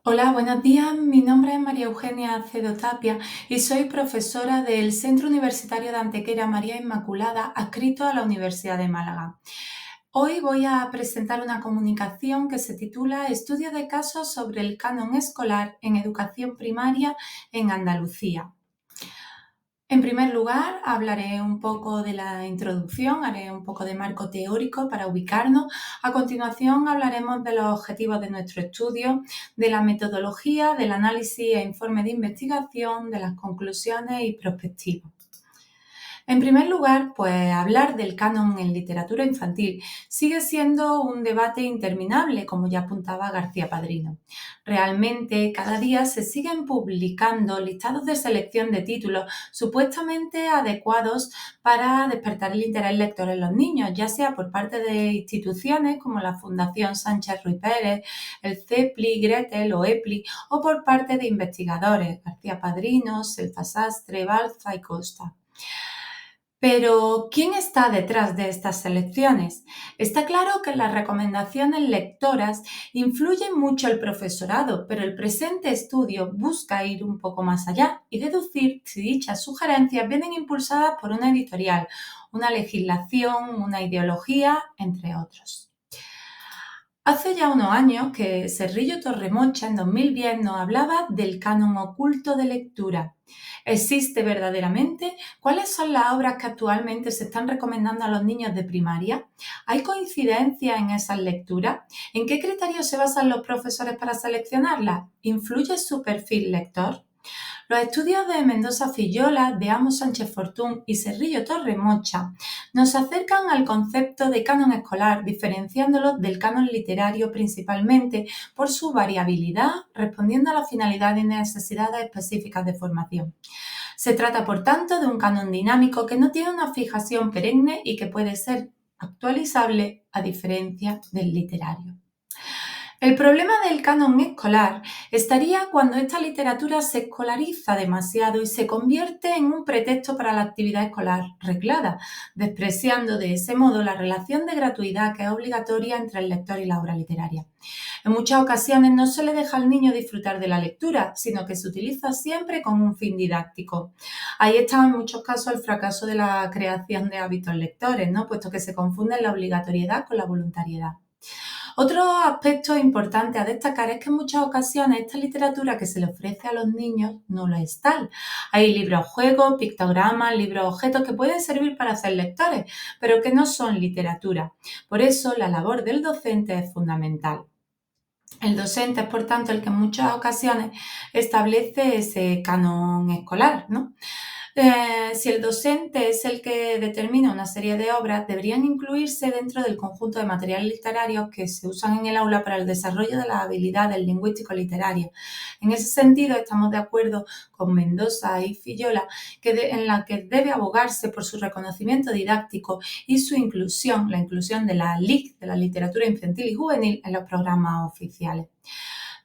Hola, buenos días. Mi nombre es María Eugenia Acedo Tapia y soy profesora del Centro Universitario de Antequera María Inmaculada, adscrito a la Universidad de Málaga. Hoy voy a presentar una comunicación que se titula Estudio de casos sobre el canon escolar en educación primaria en Andalucía. En primer lugar, hablaré un poco de la introducción, haré un poco de marco teórico para ubicarnos. A continuación, hablaremos de los objetivos de nuestro estudio, de la metodología, del análisis e informe de investigación, de las conclusiones y perspectivas. En primer lugar, pues hablar del canon en literatura infantil sigue siendo un debate interminable, como ya apuntaba García Padrino. Realmente, cada día se siguen publicando listados de selección de títulos supuestamente adecuados para despertar el interés lector en los niños, ya sea por parte de instituciones como la Fundación Sánchez Ruiz Pérez, el CEPLI, Gretel o EPLI, o por parte de investigadores, García Padrino, Selfa Sastre, Balza y Costa. Pero, ¿quién está detrás de estas selecciones? Está claro que las recomendaciones lectoras influyen mucho el profesorado, pero el presente estudio busca ir un poco más allá y deducir si dichas sugerencias vienen impulsadas por una editorial, una legislación, una ideología, entre otros. Hace ya unos años que Serrillo Torremocha en 2010 nos hablaba del canon oculto de lectura. ¿Existe verdaderamente? ¿Cuáles son las obras que actualmente se están recomendando a los niños de primaria? ¿Hay coincidencia en esas lecturas? ¿En qué criterios se basan los profesores para seleccionarlas? ¿Influye su perfil lector? Los estudios de Mendoza Fillola, de Amos Sánchez Fortún y Serrillo Torremocha nos acercan al concepto de canon escolar, diferenciándolo del canon literario principalmente por su variabilidad, respondiendo a las finalidades y necesidades específicas de formación. Se trata, por tanto, de un canon dinámico que no tiene una fijación perenne y que puede ser actualizable a diferencia del literario. El problema del canon escolar estaría cuando esta literatura se escolariza demasiado y se convierte en un pretexto para la actividad escolar reglada, despreciando de ese modo la relación de gratuidad que es obligatoria entre el lector y la obra literaria. En muchas ocasiones no se le deja al niño disfrutar de la lectura, sino que se utiliza siempre con un fin didáctico. Ahí está en muchos casos el fracaso de la creación de hábitos lectores, ¿no? Puesto que se confunde la obligatoriedad con la voluntariedad. Otro aspecto importante a destacar es que en muchas ocasiones esta literatura que se le ofrece a los niños no lo es tal. Hay libros juegos, pictogramas, libros objetos que pueden servir para hacer lectores, pero que no son literatura. Por eso la labor del docente es fundamental. El docente es, por tanto, el que en muchas ocasiones establece ese canon escolar, ¿no? Si el docente es el que determina una serie de obras, deberían incluirse dentro del conjunto de materiales literarios que se usan en el aula para el desarrollo de las habilidades lingüístico-literarias. En ese sentido, estamos de acuerdo con Mendoza y Fillola en la que debe abogarse por su reconocimiento didáctico y su inclusión, la inclusión de la LIC, de la literatura infantil y juvenil, en los programas oficiales.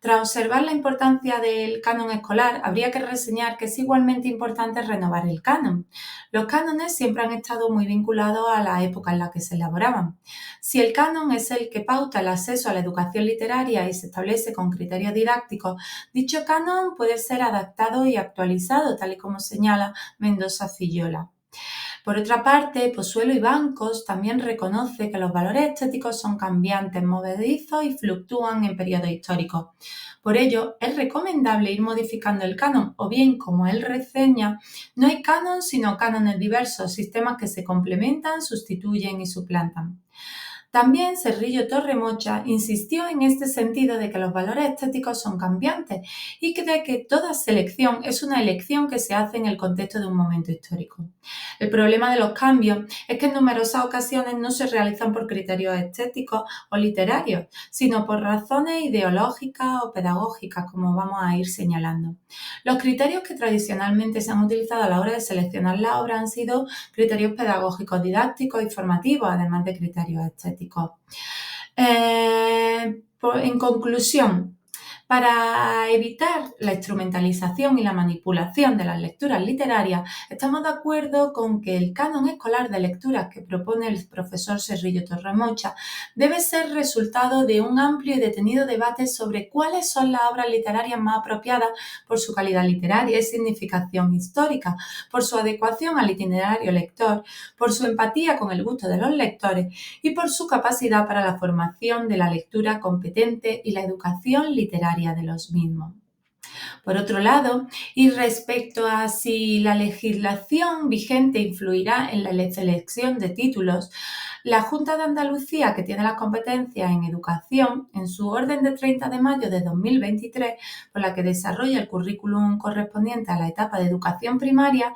Tras observar la importancia del canon escolar, habría que reseñar que es igualmente importante renovar el canon. Los cánones siempre han estado muy vinculados a la época en la que se elaboraban. Si el canon es el que pauta el acceso a la educación literaria y se establece con criterios didácticos, dicho canon puede ser adaptado y actualizado, tal y como señala Mendoza Fillola. Por otra parte, Pozuelo y Bancos también reconoce que los valores estéticos son cambiantes, movedizos y fluctúan en periodos históricos. Por ello, es recomendable ir modificando el canon, o bien, como él reseña, no hay canon sino cánones diversos, sistemas que se complementan, sustituyen y suplantan. También Serrillo Torremocha insistió en este sentido de que los valores estéticos son cambiantes y de que toda selección es una elección que se hace en el contexto de un momento histórico. El problema de los cambios es que en numerosas ocasiones no se realizan por criterios estéticos o literarios, sino por razones ideológicas o pedagógicas, como vamos a ir señalando. Los criterios que tradicionalmente se han utilizado a la hora de seleccionar la obra han sido criterios pedagógicos, didácticos y formativos, además de criterios estéticos. En conclusión, Para evitar la instrumentalización y la manipulación de las lecturas literarias, estamos de acuerdo con que el canon escolar de lecturas que propone el profesor Serrillo Torremocha debe ser resultado de un amplio y detenido debate sobre cuáles son las obras literarias más apropiadas por su calidad literaria y significación histórica, por su adecuación al itinerario lector, por su empatía con el gusto de los lectores y por su capacidad para la formación de la lectura competente y la educación literaria de los mismos. Por otro lado, y respecto a si la legislación vigente influirá en la selección de títulos, la Junta de Andalucía, que tiene las competencias en educación, en su orden de 30 de mayo de 2023, por la que desarrolla el currículum correspondiente a la etapa de educación primaria,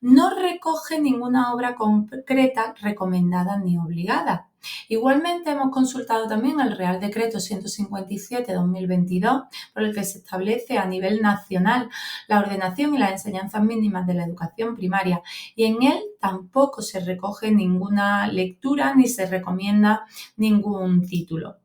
no recoge ninguna obra concreta recomendada ni obligada. Igualmente, hemos consultado también el Real Decreto 157/2022, por el que se establece a nivel nacional la ordenación y las enseñanzas mínimas de la educación primaria, y en él tampoco se recoge ninguna lectura ni se recomienda ningún título.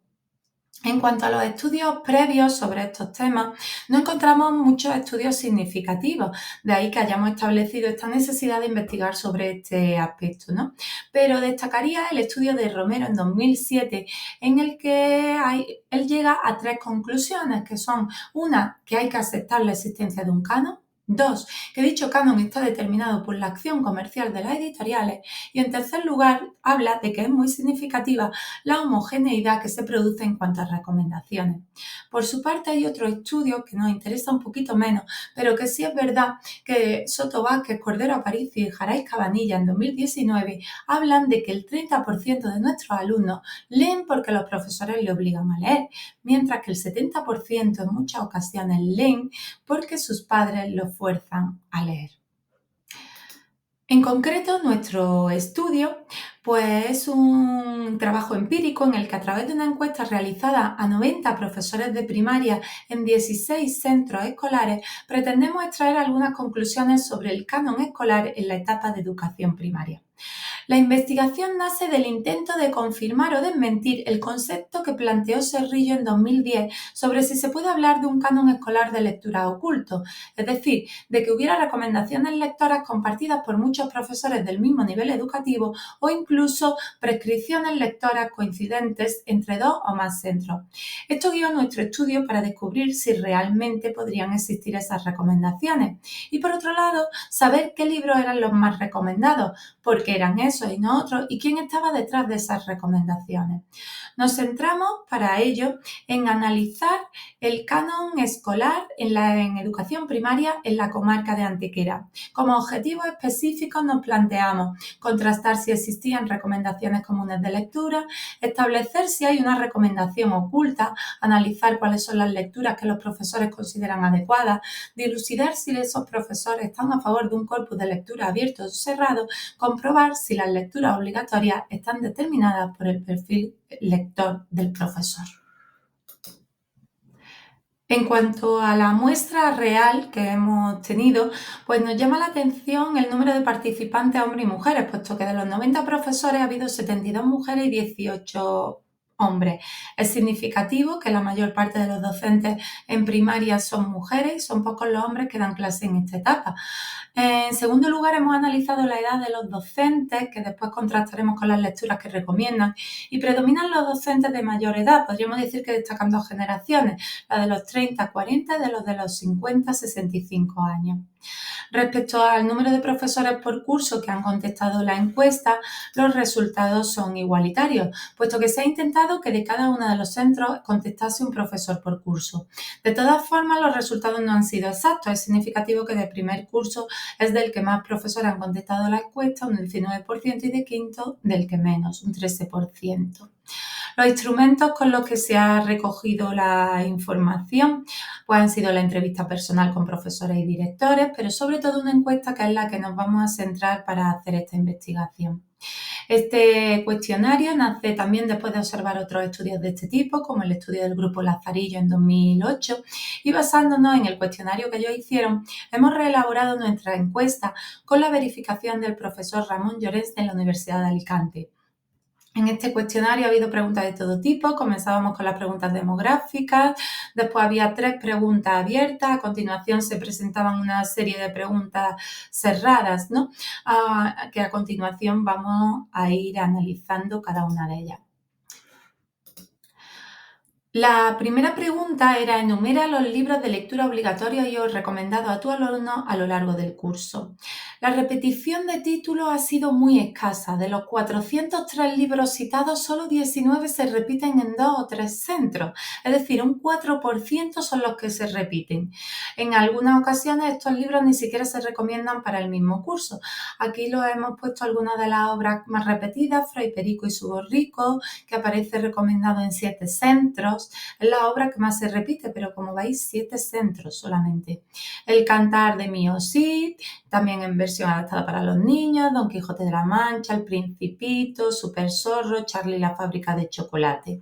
En cuanto a los estudios previos sobre estos temas, no encontramos muchos estudios significativos, de ahí que hayamos establecido esta necesidad de investigar sobre este aspecto, ¿no? Pero destacaría el estudio de Romero en 2007, en el que él llega a tres conclusiones, que son: una, que hay que aceptar la existencia de un canon; dos, que dicho canon está determinado por la acción comercial de las editoriales; y en tercer lugar, habla de que es muy significativa la homogeneidad que se produce en cuanto a recomendaciones. Por su parte, hay otro estudio que nos interesa un poquito menos, pero que sí es verdad que Soto Vázquez, Cordero Aparicio y Jarais Cabanilla en 2019 hablan de que el 30% de nuestros alumnos leen porque los profesores le obligan a leer, mientras que el 70% en muchas ocasiones leen porque sus padres los fuerzan a leer. En concreto, nuestro estudio es un trabajo empírico en el que, a través de una encuesta realizada a 90 profesores de primaria en 16 centros escolares, pretendemos extraer algunas conclusiones sobre el canon escolar en la etapa de educación primaria. La investigación nace del intento de confirmar o desmentir el concepto que planteó Serrillo en 2010 sobre si se puede hablar de un canon escolar de lectura oculto, es decir, de que hubiera recomendaciones lectoras compartidas por muchos profesores del mismo nivel educativo o incluso prescripciones lectoras coincidentes entre dos o más centros. Esto guió nuestro estudio para descubrir si realmente podrían existir esas recomendaciones y, por otro lado, saber qué libros eran los más recomendados, por qué eran esos y no otros, y quién estaba detrás de esas recomendaciones. Nos centramos para ello en analizar el canon escolar en educación primaria en la comarca de Antequera. Como objetivo específico nos planteamos contrastar si existían recomendaciones comunes de lectura, establecer si hay una recomendación oculta, analizar cuáles son las lecturas que los profesores consideran adecuadas, dilucidar si esos profesores están a favor de un corpus de lectura abierto o cerrado, comprobar si las lecturas obligatorias están determinadas por el perfil lector del profesor. En cuanto a la muestra real que hemos tenido, nos llama la atención el número de participantes hombres y mujeres, puesto que de los 90 profesores ha habido 72 mujeres y 18 hombres. Es significativo que la mayor parte de los docentes en primaria son mujeres y son pocos los hombres que dan clase en esta etapa. En segundo lugar, hemos analizado la edad de los docentes, que después contrastaremos con las lecturas que recomiendan, y predominan los docentes de mayor edad. Podríamos decir que destacan dos generaciones, la de los 30-40 y de los 50-65 años. Respecto al número de profesores por curso que han contestado la encuesta, los resultados son igualitarios, puesto que se ha intentado que de cada uno de los centros contestase un profesor por curso. De todas formas, los resultados no han sido exactos. Es significativo que de primer curso es del que más profesores han contestado la encuesta, un 19%, y de quinto del que menos, un 13%. Los instrumentos con los que se ha recogido la información han sido la entrevista personal con profesores y directores, pero sobre todo una encuesta que es la que nos vamos a centrar para hacer esta investigación. Este cuestionario nace también después de observar otros estudios de este tipo, como el estudio del Grupo Lazarillo en 2008, y basándonos en el cuestionario que ellos hicieron, hemos reelaborado nuestra encuesta con la verificación del profesor Ramón Llorens de la Universidad de Alicante. En este cuestionario ha habido preguntas de todo tipo. Comenzábamos con las preguntas demográficas, después había 3 preguntas abiertas, a continuación se presentaban una serie de preguntas cerradas, ¿no? Que a continuación vamos a ir analizando cada una de ellas. La primera pregunta era: enumera los libros de lectura obligatorios y o recomendados a tus alumnos a lo largo del curso. La repetición de títulos ha sido muy escasa. De los 403 libros citados, solo 19 se repiten en 2 o 3 centros, es decir, un 4% son los que se repiten. En algunas ocasiones estos libros ni siquiera se recomiendan para el mismo curso. Aquí lo hemos puesto algunas de las obras más repetidas: Fray Perico y su Borrico, que aparece recomendado en 7 centros. Es la obra que más se repite, pero como veis, 7 centros solamente. El Cantar de Mio Cid, también en versión adaptada para los niños, Don Quijote de la Mancha, El Principito, Super Zorro, Charlie y la fábrica de chocolate.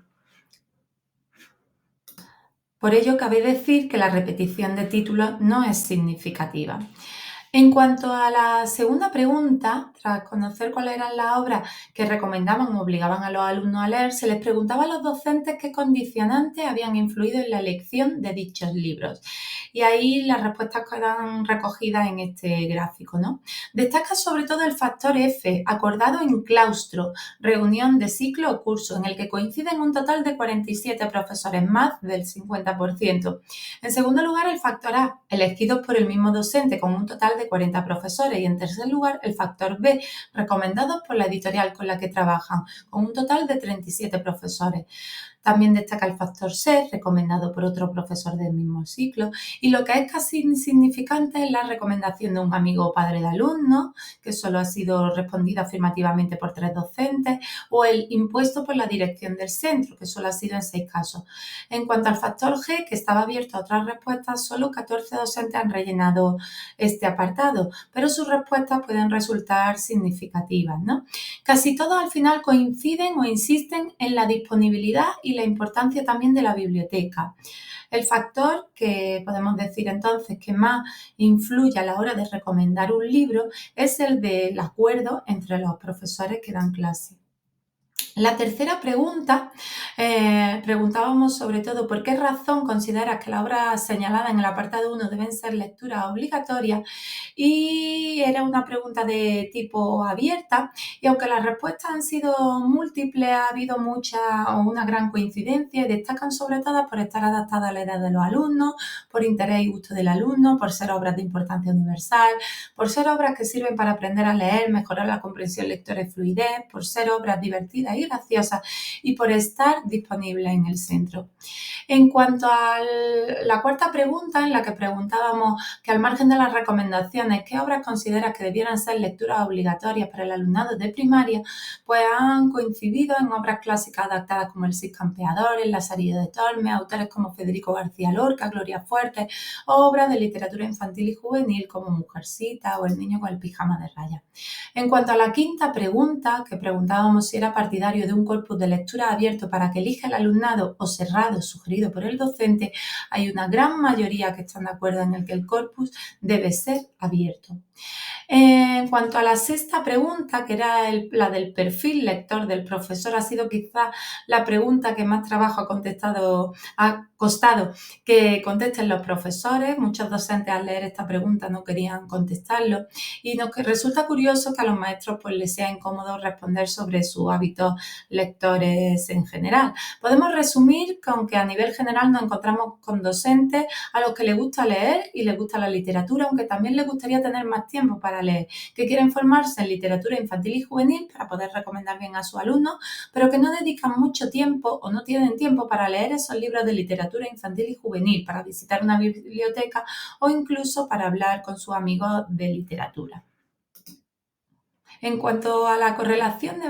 Por ello, cabe decir que la repetición de títulos no es significativa. En cuanto a la segunda pregunta, tras conocer cuáles eran las obras que recomendaban o obligaban a los alumnos a leer, se les preguntaba a los docentes qué condicionantes habían influido en la elección de dichos libros. Y ahí las respuestas quedan recogidas en este gráfico, ¿no? Destaca sobre todo el factor F, acordado en claustro, reunión de ciclo o curso, en el que coinciden un total de 47 profesores, más del 50%. En segundo lugar, el factor A, elegidos por el mismo docente, con un total de 40 profesores. Y en tercer lugar, el factor B, recomendados por la editorial con la que trabajan, con un total de 37 profesores. También destaca el factor C, recomendado por otro profesor del mismo ciclo. Y lo que es casi insignificante es la recomendación de un amigo o padre de alumno, que solo ha sido respondida afirmativamente por 3 docentes, o el impuesto por la dirección del centro, que solo ha sido en 6 casos. En cuanto al factor G, que estaba abierto a otras respuestas, solo 14 docentes han rellenado este apartado, pero sus respuestas pueden resultar significativas, ¿no? Casi todos al final coinciden o insisten en la disponibilidad y la importancia también de la biblioteca. El factor que podemos decir entonces que más influye a la hora de recomendar un libro es el del acuerdo entre los profesores que dan clase. La tercera pregunta, preguntábamos sobre todo por qué razón consideras que las obras señaladas en el apartado 1 deben ser lecturas obligatorias, y era una pregunta de tipo abierta, y aunque las respuestas han sido múltiples, ha habido mucha o una gran coincidencia, y destacan sobre todo por estar adaptadas a la edad de los alumnos, por interés y gusto del alumno, por ser obras de importancia universal, por ser obras que sirven para aprender a leer, mejorar la comprensión lectora y fluidez, por ser obras divertidas y graciosas, y por estar disponibles en el centro. En cuanto a la cuarta pregunta, en la que preguntábamos que al margen de las recomendaciones, ¿qué obras consideras que debieran ser lecturas obligatorias para el alumnado de primaria?, pues han coincidido en obras clásicas adaptadas como El Cid Campeador, El Lazarillo de Tormes, autores como Federico García Lorca, Gloria Fuertes, o obras de literatura infantil y juvenil como Mujercita o El niño con el pijama de rayas. En cuanto a la quinta pregunta, que preguntábamos si era partidario de un corpus de lectura abierto para que elija el alumnado o cerrado sugerido por el docente, hay una gran mayoría que están de acuerdo en el que el corpus debe ser abierto. En cuanto a la sexta pregunta, que era la del perfil lector del profesor, ha sido quizá la pregunta que más trabajo ha costado que contesten los profesores. Muchos docentes al leer esta pregunta no querían contestarlo, y nos resulta curioso que a los maestros pues les sea incómodo responder sobre sus hábitos lectores en general. Podemos resumir con que a nivel general nos encontramos con docentes a los que les gusta leer y les gusta la literatura, aunque también les gustaría tener más tiempo para leer, que quieren formarse en literatura infantil y juvenil para poder recomendar bien a sus alumnos, pero que no dedican mucho tiempo o no tienen tiempo para leer esos libros de literatura infantil y juvenil, para visitar una biblioteca o incluso para hablar con sus amigos de literatura. En cuanto a la correlación de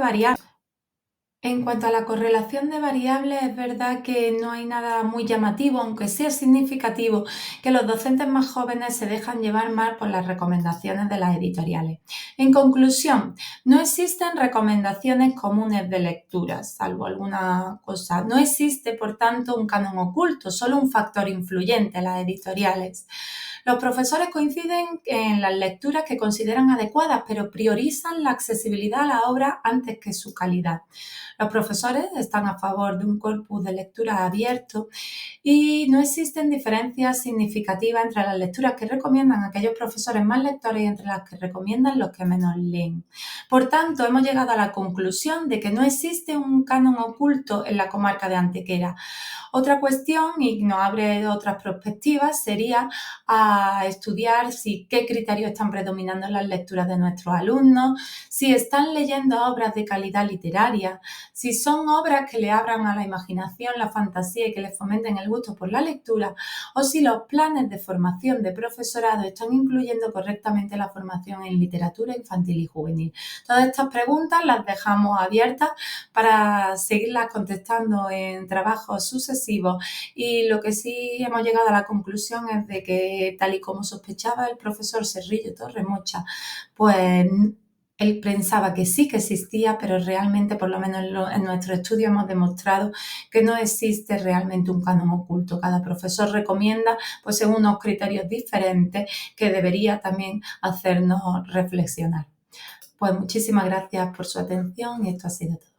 variables, es verdad que no hay nada muy llamativo, aunque sea significativo, que los docentes más jóvenes se dejan llevar más por las recomendaciones de las editoriales. En conclusión, no existen recomendaciones comunes de lectura, salvo alguna cosa. No existe, por tanto, un canon oculto, solo un factor influyente, las editoriales. Los profesores coinciden en las lecturas que consideran adecuadas, pero priorizan la accesibilidad a la obra antes que su calidad. Los profesores están a favor de un corpus de lectura abierto y no existen diferencias significativas entre las lecturas que recomiendan aquellos profesores más lectores y entre las que recomiendan los que menos leen. Por tanto, hemos llegado a la conclusión de que no existe un canon oculto en la comarca de Antequera. Otra cuestión, y nos abre otras perspectivas, sería a estudiar qué criterios están predominando en las lecturas de nuestros alumnos, si están leyendo obras de calidad literaria, si son obras que le abran a la imaginación, la fantasía y que les fomenten el gusto por la lectura, o si los planes de formación de profesorado están incluyendo correctamente la formación en literatura infantil y juvenil. Todas estas preguntas las dejamos abiertas para seguirlas contestando en trabajos sucesivos, y lo que sí hemos llegado a la conclusión es de que, tal y como sospechaba el profesor Serrillo Torremocha, pues él pensaba que sí que existía, pero realmente, por lo menos en nuestro estudio, hemos demostrado que no existe realmente un canon oculto. Cada profesor recomienda pues según unos criterios diferentes que debería también hacernos reflexionar. Pues muchísimas gracias por su atención y esto ha sido todo.